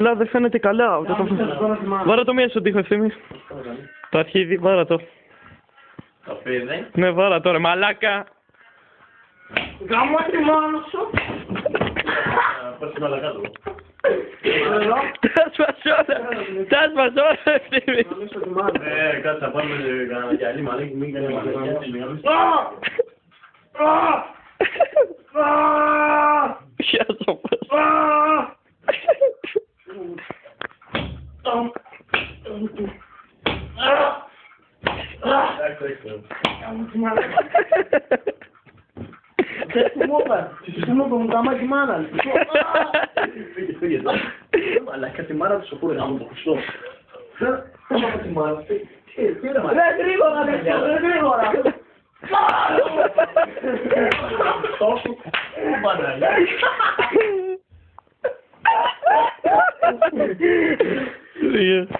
Αλλά δεν φαίνεται καλά. Βάρα το μία στον τοίχο, Ευθύμη. Το αρχίδι, βάρα το. Το πήρε. Ναι, βάρα τώρα, μαλάκα. Γάμω τη μόνο σου. Πώς είναι μαλακά του. Τα σπασ' όλα, Ευθύμη. Κάτσε να πάμε κανένα γυαλί μαλάκι, μην κάνει μαλακιά. Γεια σου. Μου καμάκι μάνα. Φύγε τώρα. Μαλακά τη μάνα του σοκούρε να μου το χρυστό. Δεν πάω τη μάνα. Ρε γρήγορα, ρε γρήγορα. Τόσο. Μαναλιά. Yeah.